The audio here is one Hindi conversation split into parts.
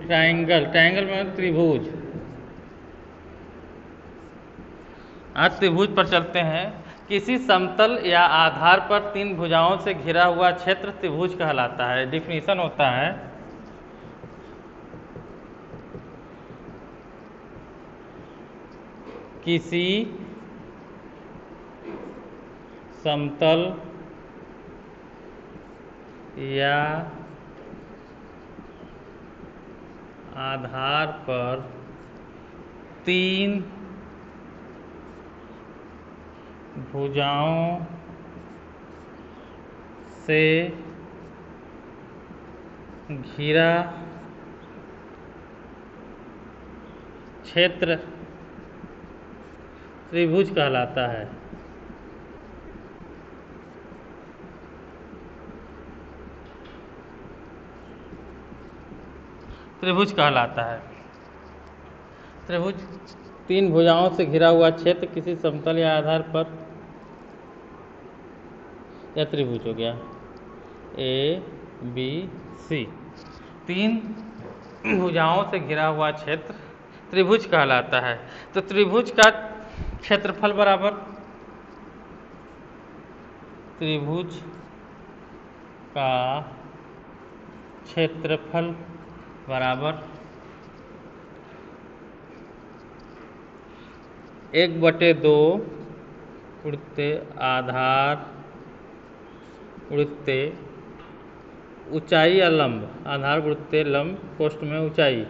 ट्रायंगल, ट्रायंगल में त्रिभुज। आज त्रिभुज पर चलते हैं। किसी समतल या आधार पर तीन भुजाओं से घिरा हुआ क्षेत्र त्रिभुज कहलाता है। डिफिनीशन होता है किसी समतल या आधार पर तीन भुजाओं से घिरा क्षेत्र त्रिभुज कहलाता है। त्रिभुज कहलाता है। त्रिभुज तीन भुजाओं से घिरा हुआ क्षेत्र किसी समतल या आधार पर, या त्रिभुज हो गया ए बी सी, तीन भुजाओं से घिरा हुआ क्षेत्र त्रिभुज कहलाता है। तो त्रिभुज का क्षेत्रफल बराबर, त्रिभुज का क्षेत्रफल बराबर 1/2 गुणित आधार गुणित ऊंचाई या लंब, आधार गुणित लंब कोष्ठ में ऊंचाई।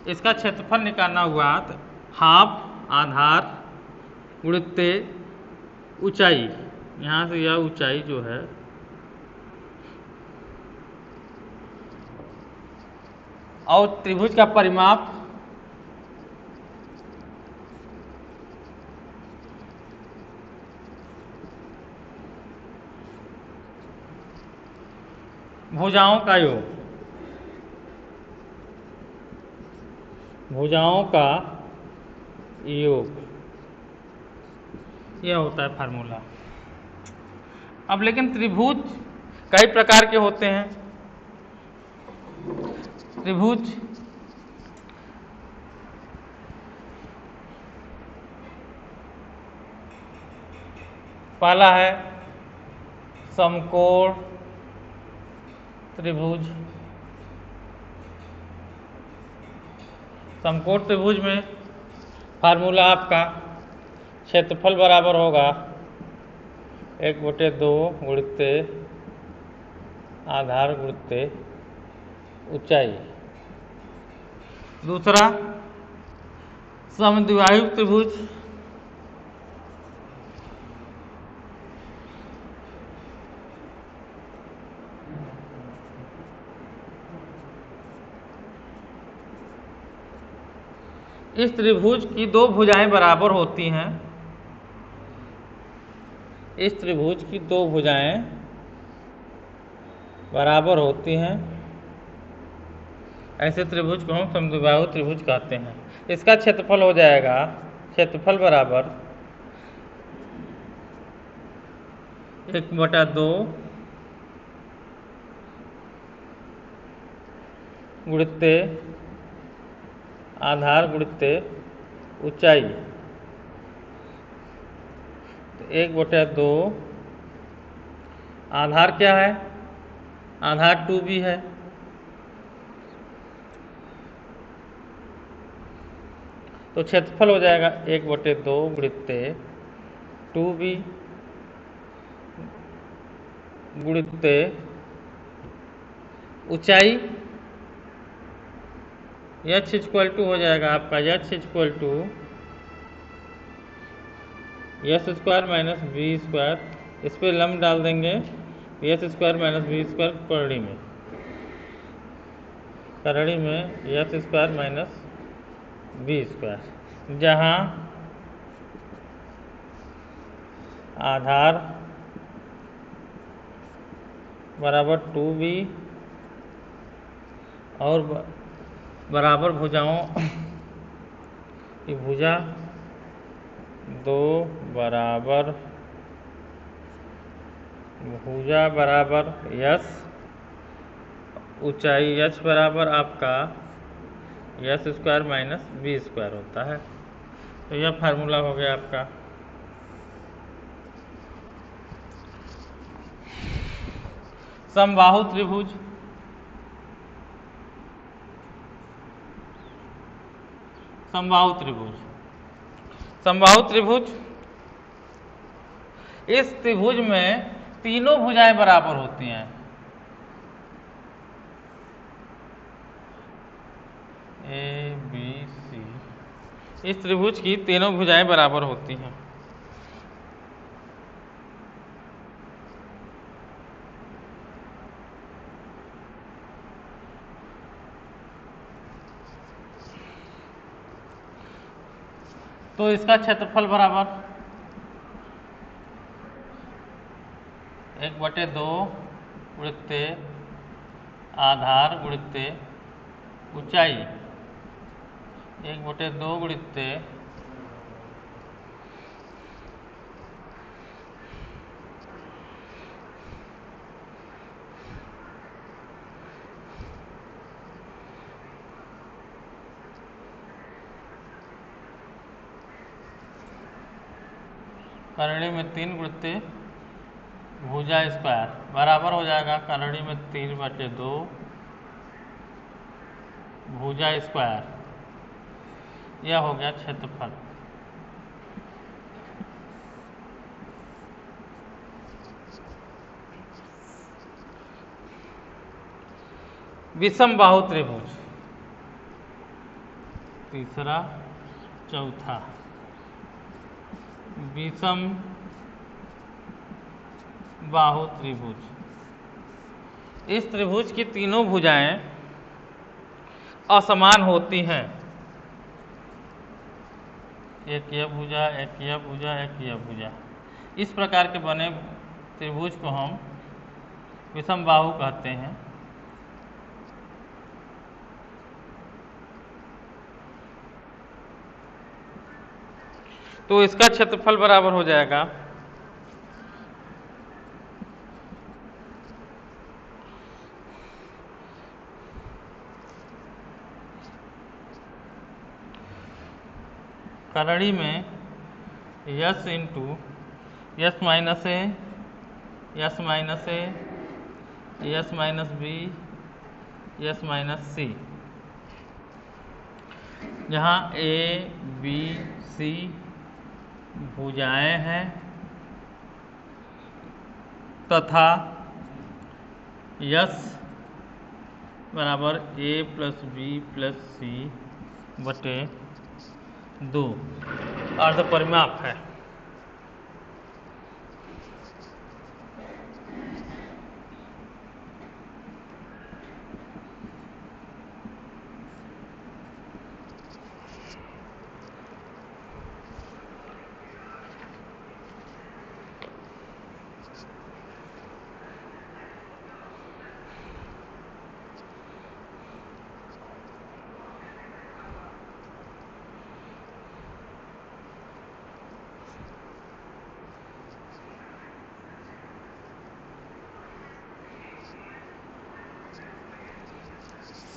इसका क्षेत्रफल निकालना हुआ तो हाफ आधार गुणित ऊंचाई, यहाँ से यह ऊंचाई जो है और त्रिभुज का परिमाप भुजाओं का योग, भुजाओं का योग, यह होता है फार्मूला। अब लेकिन त्रिभुज कई प्रकार के होते हैं। त्रिभुज पहला है समकोण त्रिभुज। समकोण त्रिभुज में फार्मूला आपका क्षेत्रफल बराबर होगा 1/2 गुणित आधार गुणित ऊंचाई। दूसरा समद्विबाहु त्रिभुज, इस त्रिभुज की दो भुजाएं बराबर होती हैं। इस त्रिभुज की दो भुजाएं बराबर होती हैं, ऐसे त्रिभुज को हम समद्विबाहु त्रिभुज कहते हैं। इसका क्षेत्रफल हो जाएगा, क्षेत्रफल बराबर 1/2 गुणित आधार गुणित ऊंचाई। तो 1/2, आधार क्या है, आधार 2b है, तो क्षेत्रफल हो जाएगा 1/2 गुणित 2b गुणित ऊंचाई। h इक्वल टू हो जाएगा आपका h equal to s² minus b²। इस पर लंब डाल देंगे s² माइनस b² करड़ी में, करड़ी में s² माइनस b², जहाँ आधार बराबर 2b और बराबर भुजाओं की भुजा 2 बराबर भुजा बराबर यस, ऊंचाई h बराबर आपका S square minus B square होता है। तो यह फार्मूला हो गया आपका। समबाहु त्रिभुज, समबाहु त्रिभुज, समबाहु त्रिभुज, इस त्रिभुज में तीनों भुजाएं बराबर होती हैं। ए बी सी, इस त्रिभुज की तीनों भुजाएं बराबर होती हैं। तो इसका क्षेत्रफल बराबर 1/2 गुणित आधार गुणित ऊंचाई, 1/2 गुणित करड़ी में 3 गुणित भुजा स्क्वायर बराबर हो जाएगा करड़ी में 3/2 भुजा स्क्वायर। यह हो गया क्षेत्रफल। विषम बाहु त्रिभुज, तीसरा चौथा, विषम बाहु त्रिभुज। इस त्रिभुज की तीनों भुजाएं असमान होती हैं। एक यह भुजा, एक यह भुजा, एक यह भुजा। इस प्रकार के बने त्रिभुज को हम विषम बाहु कहते हैं। तो इसका क्षेत्रफल बराबर हो जाएगा करड़ी में S into S minus A, S minus A, S minus B, S minus C, जहाँ ए बी सी भुजाएं हैं तथा यस बराबर A plus B plus C बटे 2 अर्ध परिमाप है।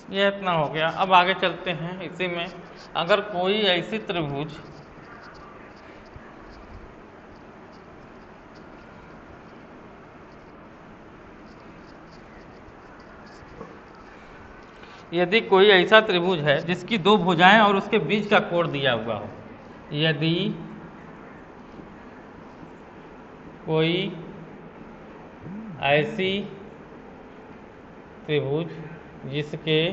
यह इतना हो गया। अब आगे चलते हैं। इसी में अगर कोई ऐसी त्रिभुज यदि कोई ऐसा त्रिभुज है जिसकी दो भुजाएं और उसके बीच का कोण दिया हुआ हो, यदि कोई ऐसी त्रिभुज जिसके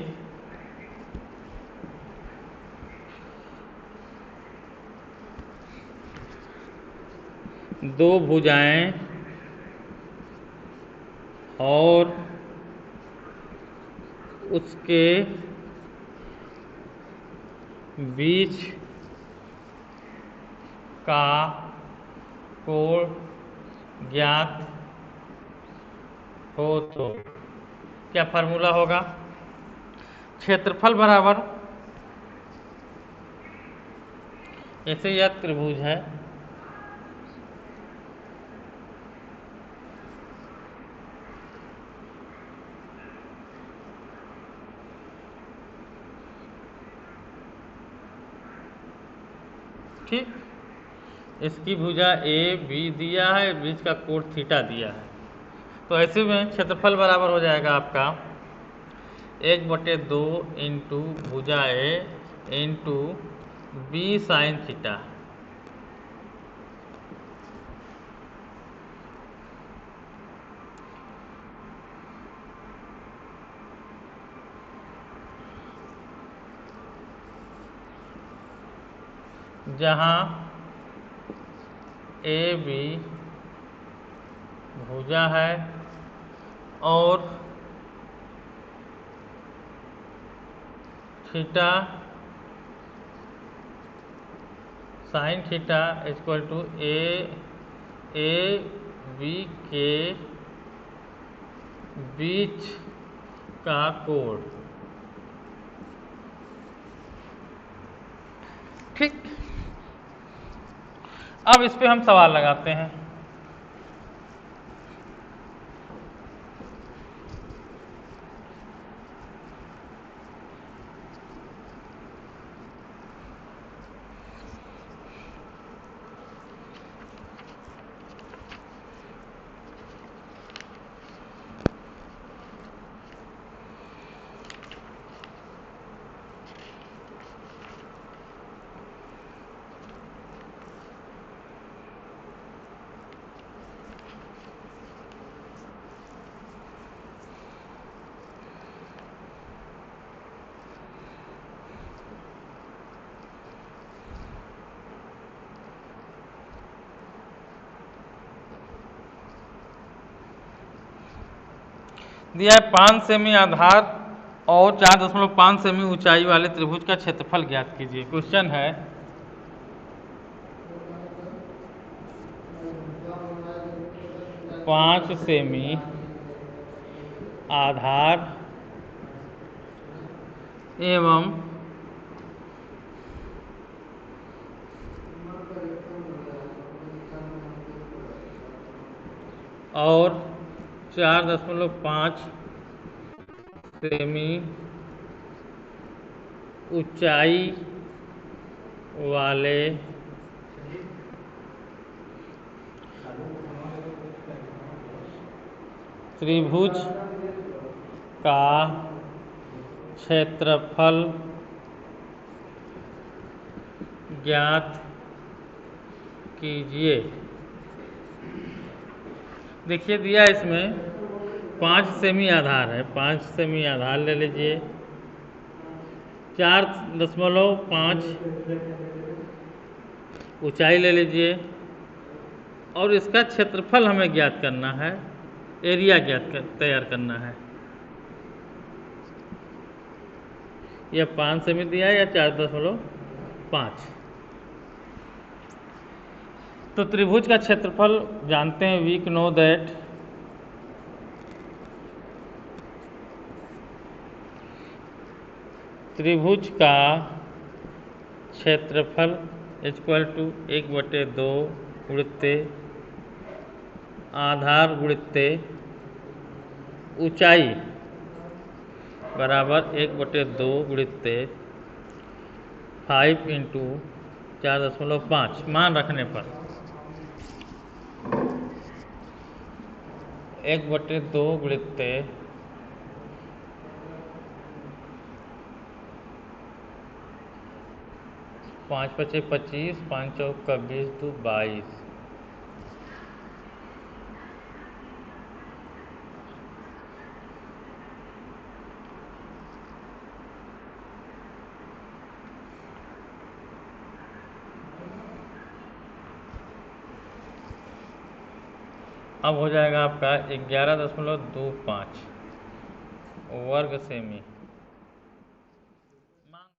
दो भुजाएं और उसके बीच का कोण ज्ञात हो तो क्या फार्मूला होगा? क्षेत्रफल बराबर, ऐसे यह त्रिभुज है, ठीक, इसकी भुजा ए बी दिया है, बीच का कोण थीटा दिया है। तो ऐसे में क्षेत्रफल बराबर हो जाएगा आपका 1/2 इंटू भुजा A into B sine theta. जहाँ ए बी भुजा है और theta sine theta equal to A B के बीच का कोण। ठीक, अब इस पे हम सवाल लगाते हैं। दिया है 5 सेमी आधार और 4.5 सेमी ऊंचाई वाले त्रिभुज का क्षेत्रफल ज्ञात कीजिए। क्वेश्चन है 5 सेमी आधार एवं 4.5 सेमी ऊंचाई वाले त्रिभुज का क्षेत्रफल ज्ञात कीजिए। देखिए दिया इसमें 5 सेमी आधार है, 5 सेमी आधार ले लीजिए, 4.5 ऊंचाई ले लीजिए और इसका क्षेत्रफल हमें ज्ञात करना है, एरिया तैयार करना है। यह 5 सेमी दिया है या 4.5। तो त्रिभुज का क्षेत्रफल जानते हैं, वी नो दैट त्रिभुज का क्षेत्रफल इक्वल टू 1/2 गुणित्ते आधार गुणित्ते ऊंचाई बराबर 1/2 गुणित्ते 5 इंटू 4.5 मान रखने पर 1/2 गुणित्ते 5 × 5 = 25, 5 × 4 = 20, 2 = 22। अब हो जाएगा आपका 11.25 वर्ग सेमी।